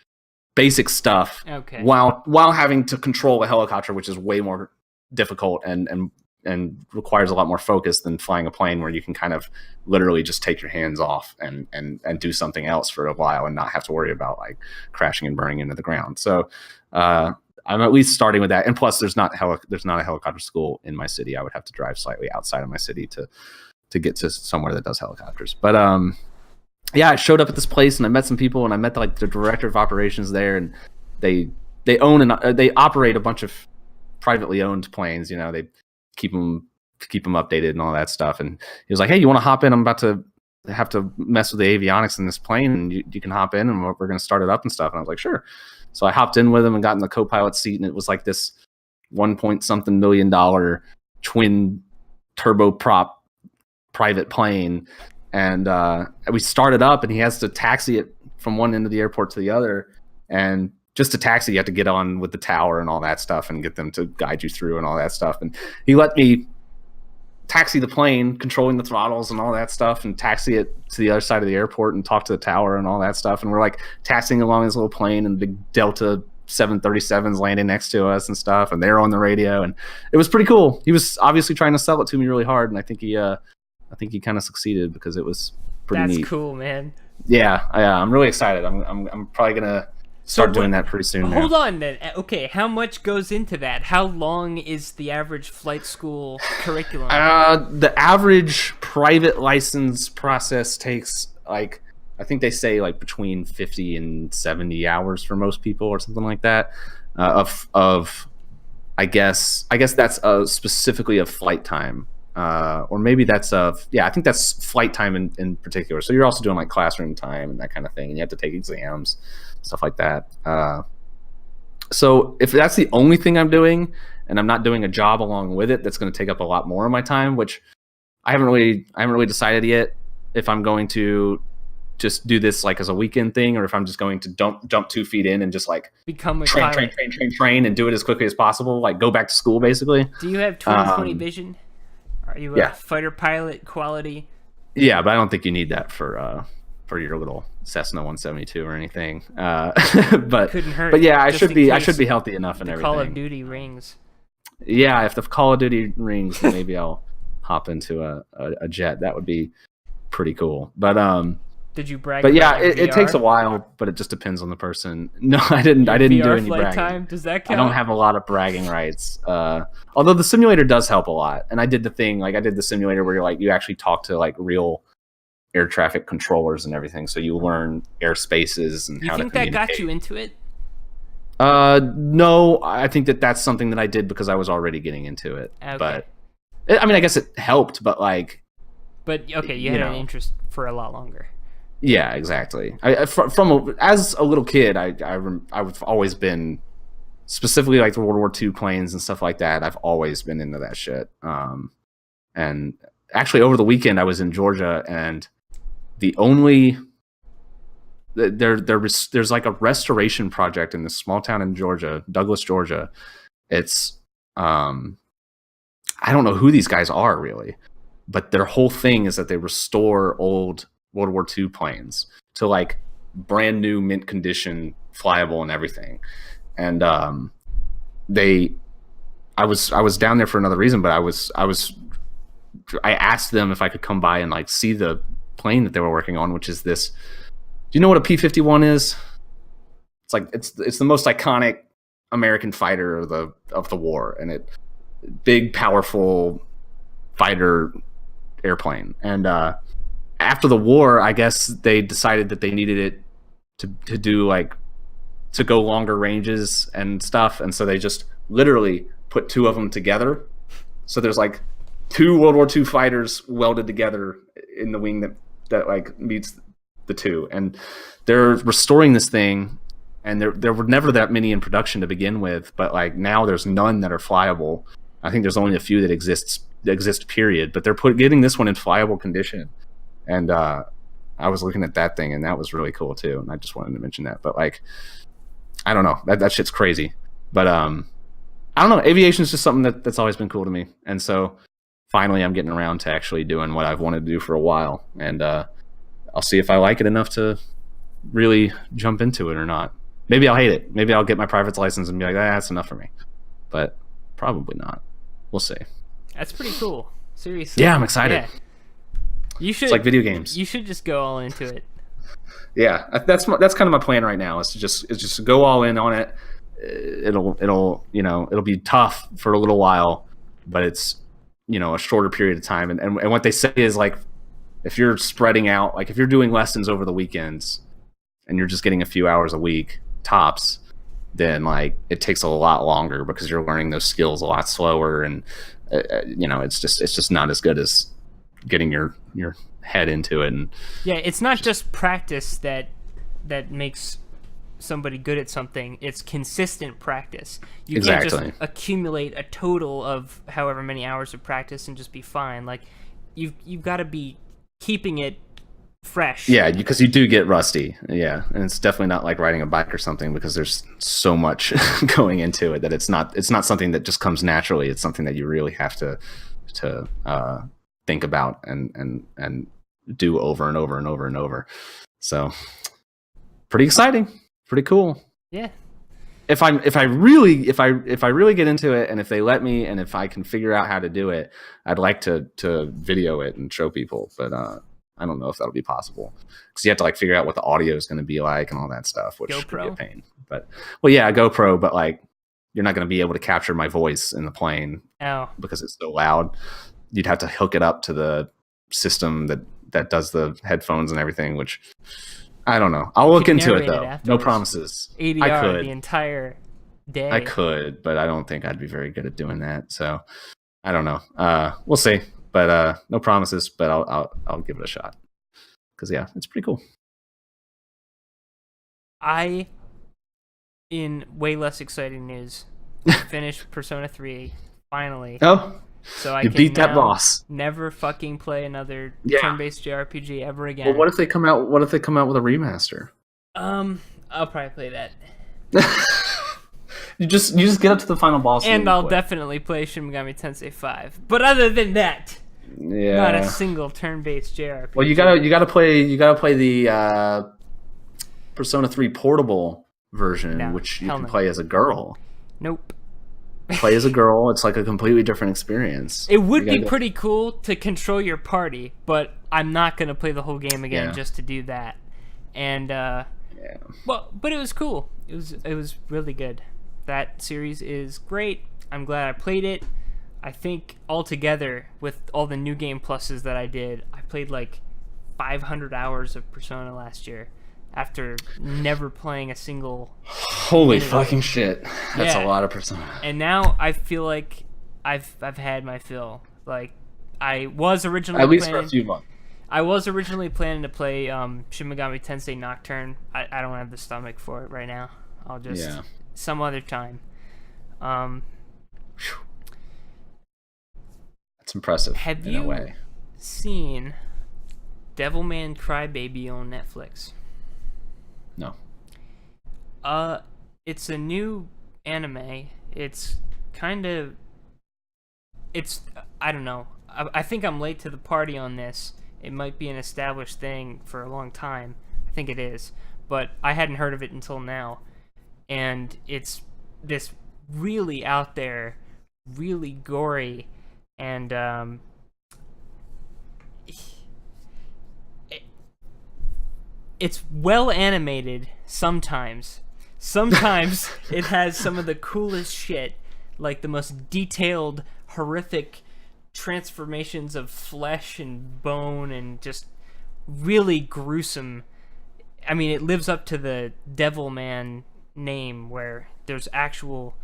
basic stuff, okay, while having to control a helicopter, which is way more difficult and requires a lot more focus than flying a plane, where you can kind of literally just take your hands off and do something else for a while and not have to worry about like crashing and burning into the ground. So I'm at least starting with that. And plus, there's not a helicopter school in my city. I would have to drive slightly outside of my city to get to somewhere that does helicopters. But yeah, I showed up at this place and I met some people and I met like the director of operations there, and they own and they operate a bunch of privately owned planes. You know, they keep them updated and all that stuff. And he was like, "Hey, you want to hop in? I'm about to have to mess with the avionics in this plane, and you can hop in and we're going to start it up and stuff." And I was like, "Sure." So I hopped in with him and got in the co-pilot seat, and it was like this $1 million twin turboprop private plane. And we started up, and he has to taxi it from one end of the airport to the other. And just to taxi, you have to get on with the tower and all that stuff and get them to guide you through and all that stuff. And he let me taxi the plane, controlling the throttles and all that stuff, and taxi it to the other side of the airport and talk to the tower and all that stuff. And we're like taxiing along this little plane, and big Delta 737s landing next to us and stuff. And they're on the radio, and it was pretty cool. He was obviously trying to sell it to me really hard, and I think he kind of succeeded because it was pretty neat. That's cool, man. Yeah, I'm really excited. I'm probably gonna start doing that pretty soon. Hold on then. Okay, how much goes into that? How long is the average flight school curriculum? The average private license process takes like, I think they say like between 50 and 70 hours for most people or something like that. I guess that's specifically of flight time. Or maybe that's I think that's flight time in particular. So you're also doing like classroom time and that kind of thing, and you have to take exams, stuff like that. So if that's the only thing I'm doing, and I'm not doing a job along with it, that's going to take up a lot more of my time, which I haven't really decided yet if I'm going to just do this like as a weekend thing, or if I'm just going to jump 2 feet in and just like become a train and do it as quickly as possible, like go back to school basically. Do you have 20/20 vision? Are you a fighter pilot quality? Yeah, but I don't think you need that for your little Cessna 172 or anything. But couldn't hurt. But yeah, I should be healthy enough and everything. Call of Duty rings. Yeah, if the Call of Duty rings, maybe I'll hop into a jet. That would be pretty cool. But did you brag? But yeah, about it takes a while, but it just depends on the person. No, I didn't do any bragging. Time? Does that count? I don't have a lot of bragging rights. Although the simulator does help a lot, and I did the simulator where you actually talk to like real air traffic controllers and everything, so you learn airspaces and how to communicate. You think that got you into it? No, I think that's something that I did because I was already getting into it. Okay. But I mean, I guess it helped, but like. But okay, you had an interest for a lot longer. Yeah, exactly. As a little kid, I've always been, specifically like the World War II planes and stuff like that. I've always been into that shit. And actually, over the weekend, I was in Georgia, and there's like a restoration project in this small town in Georgia, Douglas, Georgia. It's I don't know who these guys are really, but their whole thing is that they restore old World War II planes to like brand new mint condition, flyable and everything. And I was down there for another reason, but I asked them if I could come by and like see the plane that they were working on, which is this. Do you know what a P-51 is? It's like it's the most iconic American fighter of the war, and big, powerful fighter airplane. And after the war, I guess they decided that they needed it to do like to go longer ranges and stuff, and so they just literally put 2 of them together. So there's like 2 World War II fighters welded together in the wing that like meets the 2, and they're restoring this thing. And there were never that many in production to begin with, but like now there's none that are flyable. I think there's only a few that exist period, but they're getting this one in flyable condition. And I was looking at that thing, and that was really cool too. And I just wanted to mention that. But like, I don't know, that shit's crazy. But I don't know. Aviation is just something that's always been cool to me. And so finally, I'm getting around to actually doing what I've wanted to do for a while. And I'll see if I like it enough to really jump into it or not. Maybe I'll hate it. Maybe I'll get my private license and be like, that's enough for me. But probably not. We'll see. That's pretty cool. Seriously. Yeah, I'm excited. Yeah. You should. It's like video games. You should just go all into it. Yeah, that's kind of my plan right now. Is to just go all in on it. It'll be tough for a little while, but it's a shorter period of time. And what they say is like If you're spreading out, like if you're doing lessons over the weekends and you're just getting a few hours a week tops, then like it takes a lot longer because you're learning those skills a lot slower, and it's just not as good as getting your head into it. And yeah, it's not just practice that makes somebody good at something. It's consistent practice. You can't just accumulate a total of however many hours of practice and just be fine. Like you've got to be keeping it fresh. Yeah, because you do get rusty. Yeah, and it's definitely not like riding a bike or something, because there's so much going into it that it's not something that just comes naturally. It's something that you really have to think about and do over and over and over and over. So pretty exciting, pretty cool. Yeah. If I really get into it, and if they let me, and if I can figure out how to do it, I'd like to video it and show people, but I don't know if that'll be possible, because you have to like figure out what the audio is going to be like and all that stuff, which could be a pain. But GoPro, but like you're not going to be able to capture my voice in the plane because it's so loud. You'd have to hook it up to the system that does the headphones and everything, which I don't know. I'll look into it though. No promises. ADR I could the entire day. I could, but I don't think I'd be very good at doing that. So I don't know. We'll see. But no promises. But I'll give it a shot, because yeah, it's pretty cool. In way less exciting news, finished Persona 3 finally. Oh, so I you can beat that boss. Never fucking play another turn-based JRPG ever again. Well, what if they come out with a remaster? I'll probably play that. You just get up to the final boss, and I'll definitely play Shin Megami Tensei 5. But other than that, not a single turn-based JRPG. Well, you gotta play the Persona 3 portable version, which you can play as a girl. Nope. Play as a girl. It's like a completely different experience. It would be pretty cool to control your party, but I'm not gonna play the whole game again just to do that. And well, but it was cool. It was really good. That series is great. I'm glad I played it. I think altogether, with all the new game pluses that I did, I played like 500 hours of Persona last year after never playing a single. Holy fucking shit! That's a lot of Persona. And now I feel like I've had my fill. Like I was originally at least for a few months. I was originally planning to play Shin Megami Tensei Nocturne. I don't have the stomach for it right now. I'll just some other time. That's impressive. Have in a way. Seen Devilman Crybaby on Netflix? No. It's a new anime. It's I don't know. I think I'm late to the party on this. It might be an established thing for a long time. I think it is, but I hadn't heard of it until now. And it's this really out there, really gory, and it's well animated sometimes. Sometimes it has some of the coolest shit, like the most detailed, horrific transformations of flesh and bone, and just really gruesome. I mean, it lives up to the Devilman name, where there's actual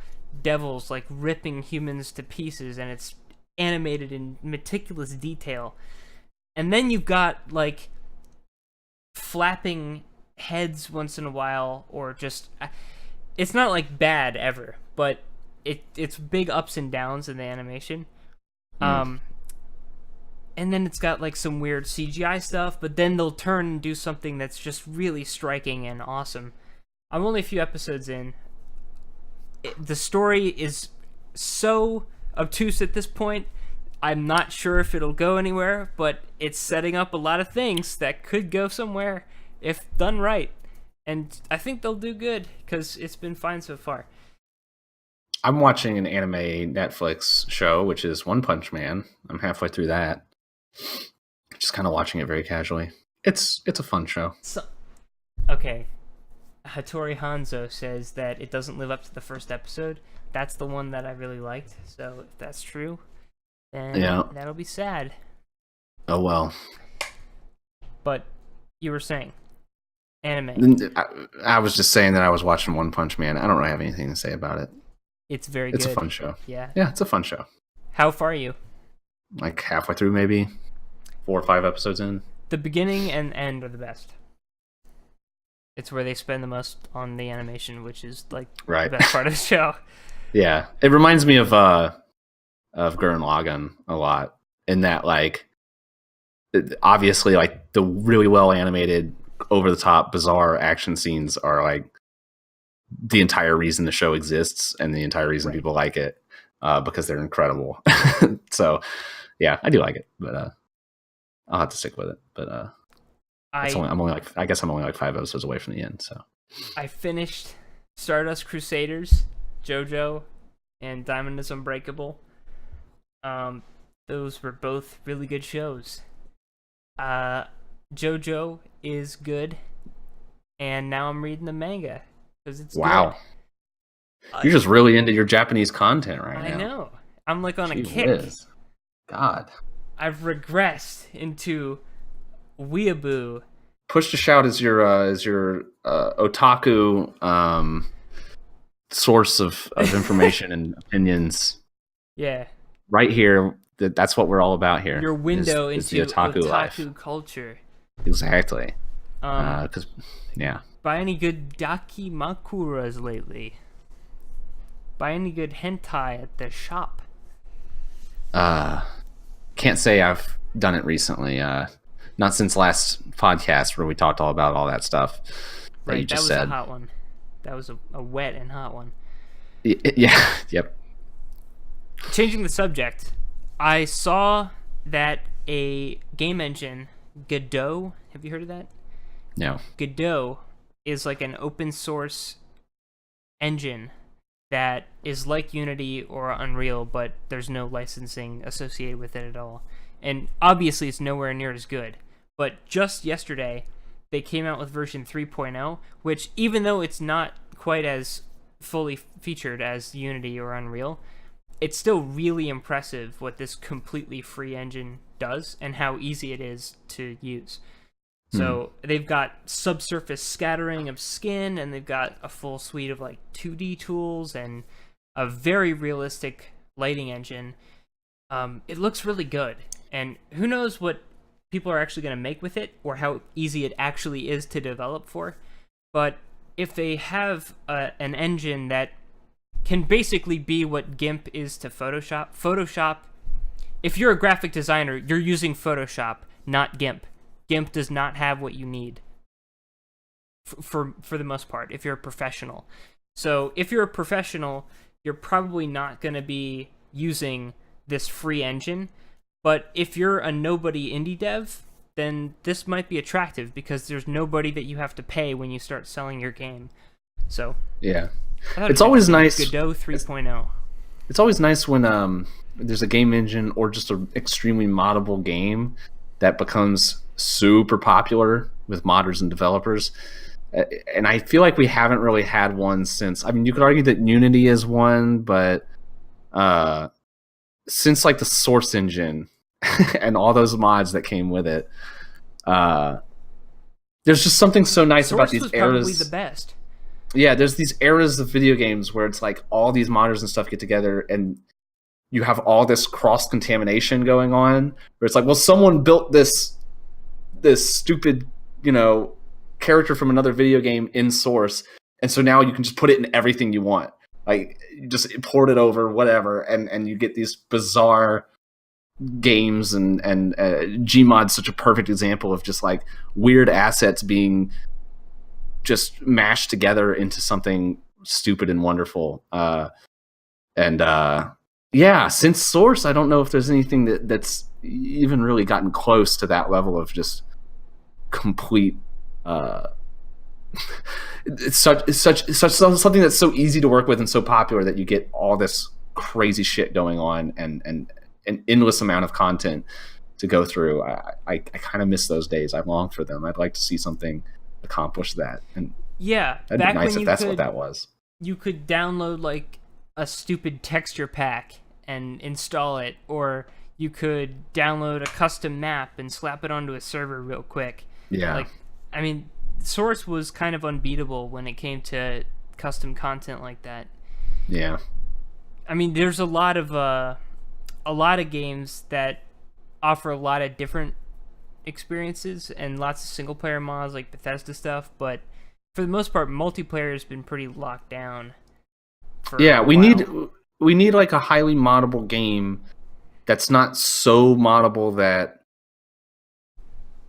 devils like ripping humans to pieces, and it's animated in meticulous detail. And then you've got like flapping heads once in a while, or just it's not like bad ever, but it's big ups and downs in the animation. And then it's got like some weird CGI stuff, but then they'll turn and do something that's just really striking and awesome. I'm only a few episodes in. The story is so obtuse at this point, I'm not sure if it'll go anywhere, but it's setting up a lot of things that could go somewhere if done right. And I think they'll do good, because it's been fine so far. I'm watching an anime Netflix show, which is One Punch Man. I'm halfway through that. Just kind of watching it very casually. It's a fun show. Okay. Hattori Hanzo says that it doesn't live up to the first episode. That's the one that I really liked. So if that's true, then that'll be sad. Oh well. But you were saying anime. I was just saying that I was watching One Punch Man. I don't really have anything to say about it. It's very It's good. a fun show. Yeah. Yeah, it's a fun show. How far are you? Like halfway through, maybe 4 or 5 episodes in. The beginning and end are the best. It's where they spend the most on the animation, which is like Right. the best part of the show. Yeah, it reminds me of Gurren Lagann a lot. In that, like, obviously, like the really well animated, over the top, bizarre action scenes are like the entire reason the show exists and the entire reason people like it, because they're incredible. So, yeah, I do like it, but I'll have to stick with it. But I'm only like 5 episodes away from the end. So I finished Stardust Crusaders, JoJo, and Diamond is Unbreakable. Those were both really good shows. JoJo is good, and now I'm reading the manga because it's wow. Good. You're just really into your Japanese content right now. I know. I'm like on a Gee kick. whiz. God. I've regressed into weeaboo. Push to Shout is your otaku source of information and opinions. Yeah. Right here. That's what we're all about here. Your window is into the otaku life. culture. Exactly. Because yeah. Buy any good dakimakuras lately? Buy any good hentai at the shop? Can't say I've done it recently. Not since last podcast where we talked all about all that stuff that you just said. That was a hot one. That was a wet and hot one. Yeah. Yep. Changing the subject, I saw that a game engine, Godot, have you heard of that? No. Godot is like an open source engine that is like Unity or Unreal, but there's no licensing associated with it at all. And obviously it's nowhere near as good. But just yesterday, they came out with version 3.0, which even though it's not quite as fully featured as Unity or Unreal, it's still really impressive what this completely free engine does and how easy it is to use. So they've got subsurface scattering of skin, and they've got a full suite of like 2D tools and a very realistic lighting engine. It looks really good, and who knows what people are actually going to make with it or how easy it actually is to develop for. But if they have an engine that can basically be what GIMP is to Photoshop, if you're a graphic designer, you're using Photoshop, not GIMP. GIMP does not have what you need for the most part if you're a professional. So if you're a professional, you're probably not going to be using this free engine. But if you're a nobody indie dev, then this might be attractive because there's nobody that you have to pay when you start selling your game. So yeah, it's always nice. Godot 3.0. It's always nice when there's a game engine or just an extremely moddable game that becomes super popular with modders and developers. And I feel like we haven't really had one since, I mean, you could argue that Unity is one, but since like the Source engine and all those mods that came with it, there's just something so nice Source about these was eras. Probably the best. Yeah, there's these eras of video games where it's like all these modders and stuff get together and you have all this cross-contamination going on, where it's like, well, someone built this stupid, character from another video game in Source, and so now you can just put it in everything you want. Like, you just import it over, whatever, and you get these bizarre games, and Gmod's such a perfect example of just, like, weird assets being just mashed together into something stupid and wonderful. Yeah, since Source, I don't know if there's anything that's even really gotten close to that level of just complete. It's something that's so easy to work with and so popular that you get all this crazy shit going on and an endless amount of content to go through. I kind of miss those days. I long for them. I'd like to see something accomplish that. And yeah, that'd be nice if that's what that was. You could download like a stupid texture pack and install it, or you could download a custom map and slap it onto a server real quick. Yeah. Like, I mean, Source was kind of unbeatable when it came to custom content like that. Yeah. I mean, there's a lot of games that offer a lot of different experiences and lots of single player mods like Bethesda stuff, but for the most part, multiplayer has been pretty locked down. Yeah, we need like a highly moddable game that's not so moddable that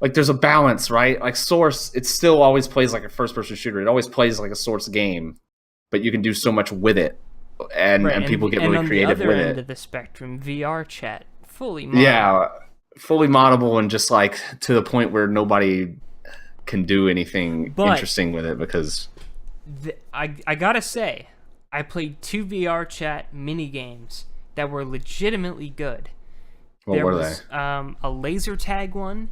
like there's a balance, right? Like Source, it still always plays like a first person shooter. It always plays like a Source game, but you can do so much with it, and people get really creative with it. And on the other end of the spectrum, VR chat, fully moddable. Yeah, fully moddable and just like to the point where nobody can do anything interesting with it because I gotta say, I played 2 VR chat mini games that were legitimately good. What were they? A laser tag one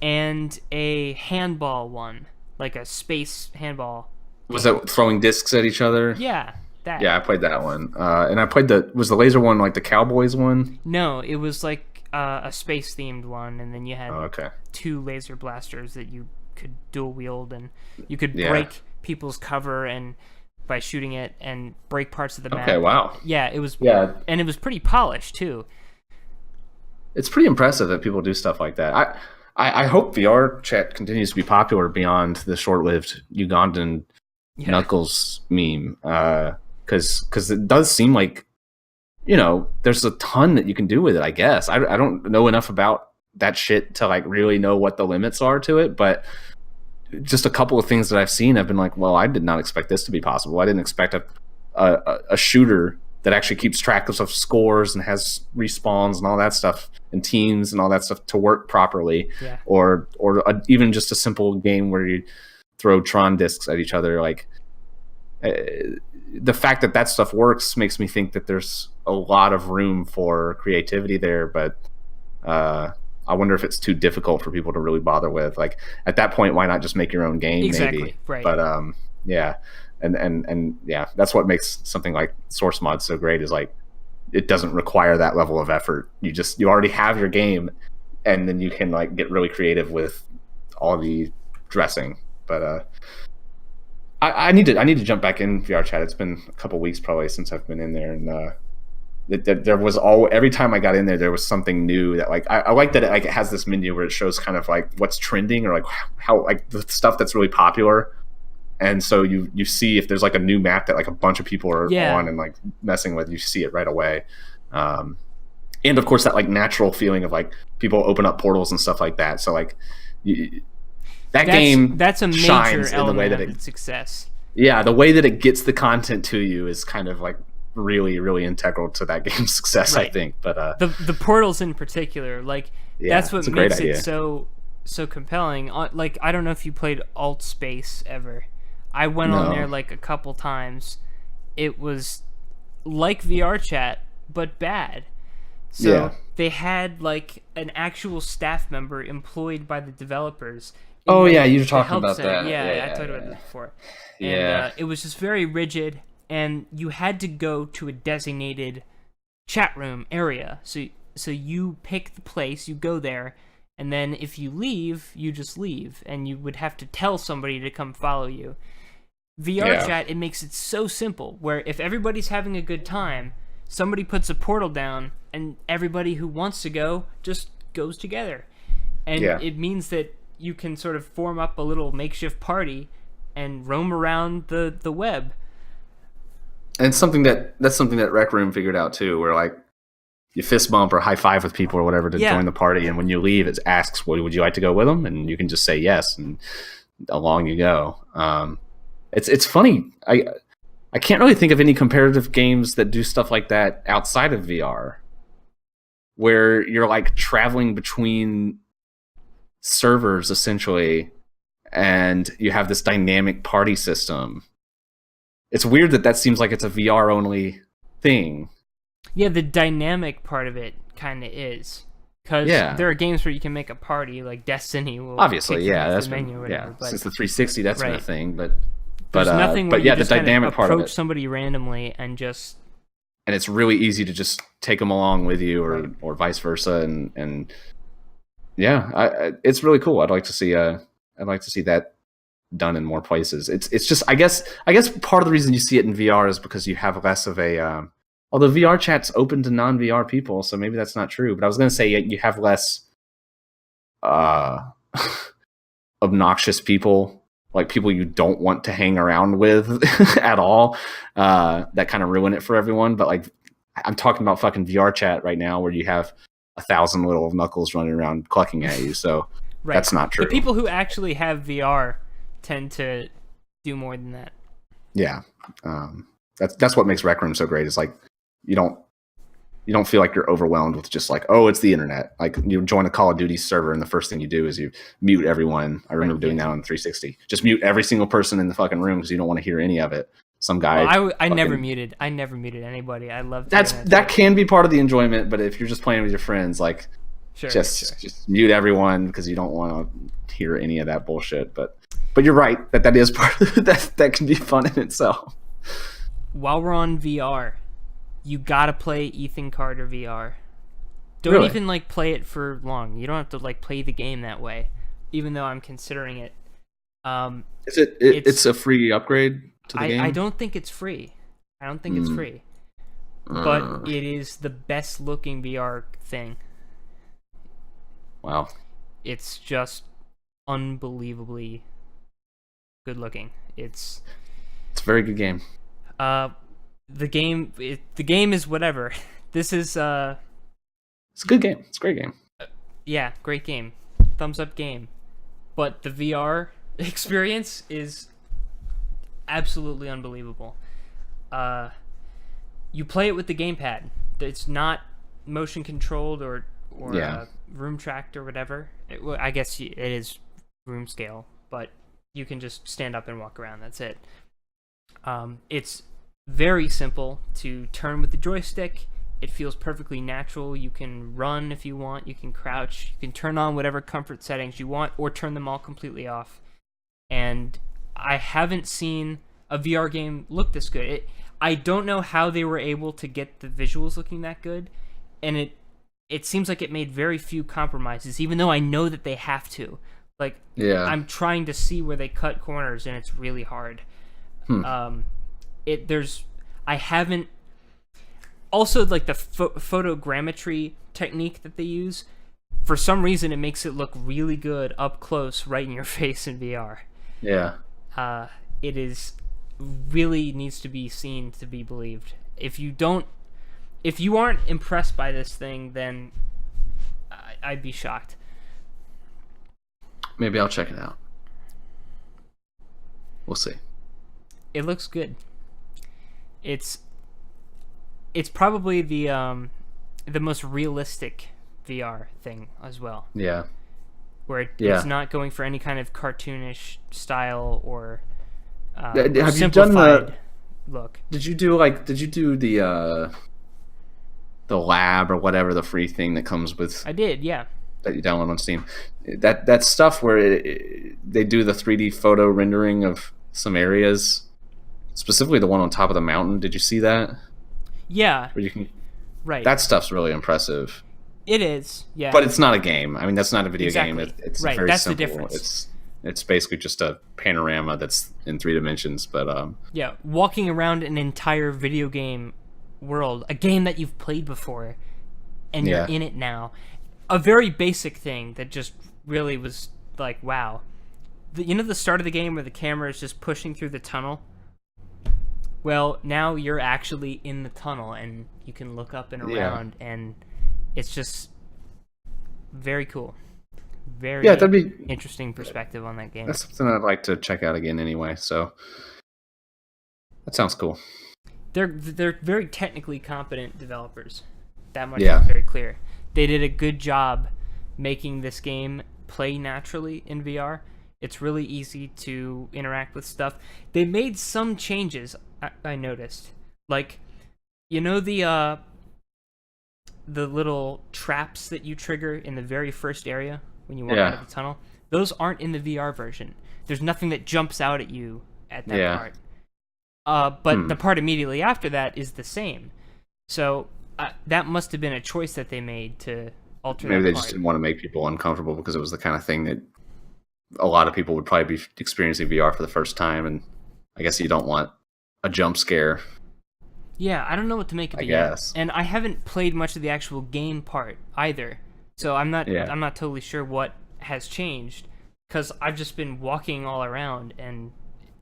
and a handball one, like a space handball. Was that throwing discs at each other? Yeah, that. Yeah, I played that one. And I played was the laser one like the Cowboys one? No, it was like a space themed one, and then you had 2 laser blasters that you could dual wield, and you could break people's cover and by shooting it and break parts of the map. Okay, wow. Yeah, it was. Yeah, and it was pretty polished too. It's pretty impressive that people do stuff like that. I hope VR chat continues to be popular beyond the short-lived Ugandan Knuckles meme, because it does seem like, you know, there's a ton that you can do with it. I guess I don't know enough about that shit to like really know what the limits are to it, but just a couple of things that I've seen, I've been like, well, I did not expect this to be possible. I didn't expect a shooter that actually keeps track of scores and has respawns and all that stuff and teams and all that stuff to work properly, or even just a simple game where you throw Tron discs at each other. Like the fact that stuff works makes me think that there's a lot of room for creativity there, but I wonder if it's too difficult for people to really bother with. Like at that point, why not just make your own game? Exactly, maybe. Right. But yeah. And yeah, that's what makes something like Source Mod so great, is like it doesn't require that level of effort. You already have your game, and then you can like get really creative with all the dressing. But I need to jump back in VR chat. It's been a couple weeks probably since I've been in there, and there was every time I got in there was something new that like I like that it has this menu where it shows kind of like what's trending or like how like the stuff that's really popular. And so you see if there's like a new map that like a bunch of people are on and like messing with, you see it right away. And of course that like natural feeling of like people open up portals and stuff like that. So like that's a major element of its success. Yeah, the way that it gets the content to you is kind of like really, really integral to that game's success, I think. But the portals in particular, like that's what makes it so compelling. Like I don't know if you played Alt Space ever. I went on there like a couple times. It was like VR chat, but bad. So they had like an actual staff member employed by the developers. You were talking about that. Yeah, I talked about this before. And it was just very rigid, and you had to go to a designated chat room area. So you pick the place, you go there, and then if you leave, you just leave, and you would have to tell somebody to come follow you. VR chat, it makes it so simple, where if everybody's having a good time, somebody puts a portal down, and everybody who wants to go just goes together. And it means that you can sort of form up a little makeshift party and roam around the web. And that's something that Rec Room figured out too, where like you fist bump or high five with people or whatever to join the party, and when you leave, it asks, "Well, would you like to go with them?" And you can just say yes, and along you go. It's funny. I can't really think of any competitive games that do stuff like that outside of VR, where you're like traveling between servers essentially, and you have this dynamic party system. It's weird that seems like it's a VR only thing. Yeah, the dynamic part of it kind of is. Because there are games where you can make a party, like Destiny will obviously, that's the menu or whatever. But, since the 360, that's been a thing, but there's nothing where you just the dynamic part of it. Approach somebody randomly and it's really easy to just take them along with you, or vice versa, and it's really cool. I'd like to see I'd like to see that done in more places. It's just I guess part of the reason you see it in VR is because you have less of a although VR chat's open to non-VR people, so maybe that's not true. But I was going to say you have less obnoxious people, like people you don't want to hang around with at all, that kind of ruin it for everyone. But like, I'm talking about fucking VR chat right now, where you have 1,000 little knuckles running around clucking at you. So right. That's not true. The people who actually have VR tend to do more than that. Yeah, that's what makes Rec Room so great. Is like you don't feel like you're overwhelmed with just like, oh, it's the internet. Like you join a Call of Duty server and the first thing you do is you mute everyone. I remember doing that on 360. Just mute every single person in the fucking room because you don't want to hear any of it. Some guy. Well, I never muted anybody. I love that can be part of the enjoyment, but if you're just playing with your friends, like just mute everyone because you don't want to hear any of that bullshit. But you're right that is part of that can be fun in itself. While we're on VR, you gotta play Ethan Carter VR. Don't Really? even like play it for long. You don't have to like play the game that way, even though I'm considering it. It's a free upgrade to the game? I don't think it's free. It's free. But it is the best looking VR thing. Wow. It's just unbelievably good looking. It's a very good game. The game is whatever. This is it's a good game. It's a great game. Yeah, great game. Thumbs up game. But the VR experience is absolutely unbelievable. You play it with the gamepad. It's not motion controlled or room tracked or whatever. I guess it is room scale, but you can just stand up and walk around. That's it. It's very simple to turn with the joystick. It feels perfectly natural. You can run if you want. You can crouch. You can turn on whatever comfort settings you want or turn them all completely off. And I haven't seen a VR game look this good. I don't know how they were able to get the visuals looking that good, and it seems like it made very few compromises, even though I know that they have to. Like, I'm trying to see where they cut corners, and it's really hard. I haven't. Also, like the photogrammetry technique that they use, for some reason, it makes it look really good up close, right in your face in VR. Yeah. It is really needs to be seen to be believed. If you aren't impressed by this thing, then I'd be shocked. Maybe I'll check it out. We'll see. It looks good. It's probably the most realistic VR thing as well. Yeah. Where it's not going for any kind of cartoonish style or have you simplified done look. Did you do the lab or whatever, the free thing that comes with? I did, yeah. That you download on Steam. That stuff where they do the 3D photo rendering of some areas, specifically the one on top of the mountain. Did you see that? Yeah. Where you can. Right. That stuff's really impressive. It is, yeah. But it's not a game. I mean, that's not a video game. It's right. Very that's simple. The difference. It's basically just a panorama that's in 3 dimensions. But yeah, walking around an entire video game world, a game that you've played before, and you're in it now. A very basic thing that just really was like, wow. The start of the game where the camera is just pushing through the tunnel? Well, now you're actually in the tunnel, and you can look up and around, and it's just very cool. Very that'd be interesting perspective on that game. That's something I'd like to check out again anyway, so that sounds cool. They're very technically competent developers. That much is very clear. They did a good job making this game play naturally in VR. It's really easy to interact with stuff. They made some changes, I noticed. Like, the little traps that you trigger in the very first area when you walk out of the tunnel? Those aren't in the VR version. There's nothing that jumps out at you at that part. But the part immediately after that is the same. So that must have been a choice that they made to alter that Maybe they part. just didn't want to make people uncomfortable because it was the kind of thing that a lot of people would probably be experiencing VR for the first time, and I guess you don't want a jump scare. Yeah, I don't know what to make of I it yet. guess. And I haven't played much of the actual game part either. So I'm not totally sure what has changed, because I've just been walking all around and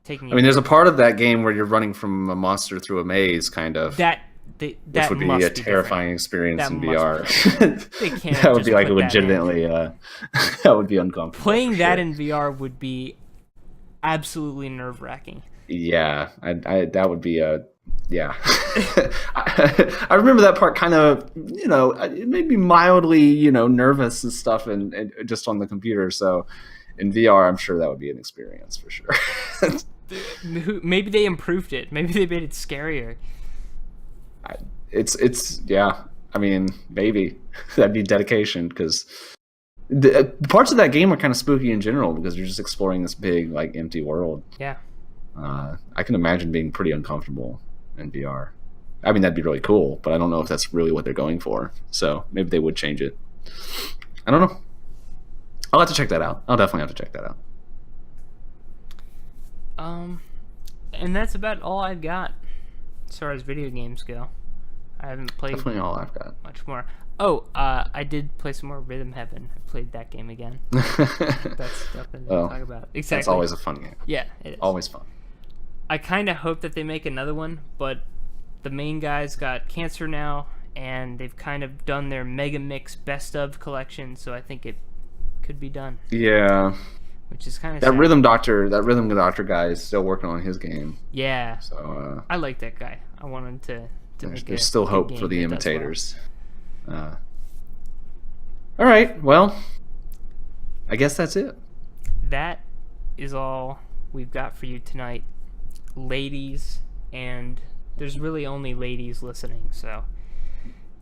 taking. I mean, there's a part of that game where you're running from a monster through a maze, kind of. Which would be a terrifying experience in VR. They can't. That would be like legitimately. That would be uncomfortable. Playing that in VR would be absolutely nerve-wracking. Yeah, that would be a. Yeah, I remember that part kind of, it made me mildly, nervous and stuff, and just on the computer. So in VR, I'm sure that would be an experience for sure. Maybe they improved it. Maybe they made it scarier. It's yeah. I mean, maybe that'd be dedication, because the parts of that game are kind of spooky in general, because you're just exploring this big, like, empty world. Yeah. I can imagine being pretty uncomfortable in VR. I mean, that'd be really cool, but I don't know if that's really what they're going for. So maybe they would change it. I don't know. I'll have to check that out. I'll definitely have to check that out. And that's about all I've got as far as video games go. I haven't played Definitely all I've got. much more. Oh, I did play some more Rhythm Heaven. I played that game again. That's nothing to talk about. Exactly. That's always a fun game. Yeah, it is. Always fun. I kind of hope that they make another one, but the main guy's got cancer now, and they've kind of done their Mega Mix Best of collection, so I think it could be done. Yeah. Which is kind of that sad. rhythm doctor guy is still working on his game. Yeah. So I like that guy. I wanted to there's still hope for the imitators. Well. All right. Well, I guess that's it. That is all we've got for you tonight, ladies, and there's really only ladies listening, so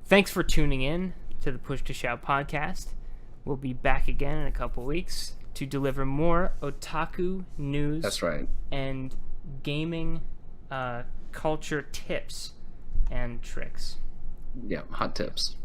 thanks for tuning in to the Push to Shout podcast. We'll be back again in a couple weeks to deliver more otaku news. That's right. And gaming culture tips and tricks. Yeah, hot tips.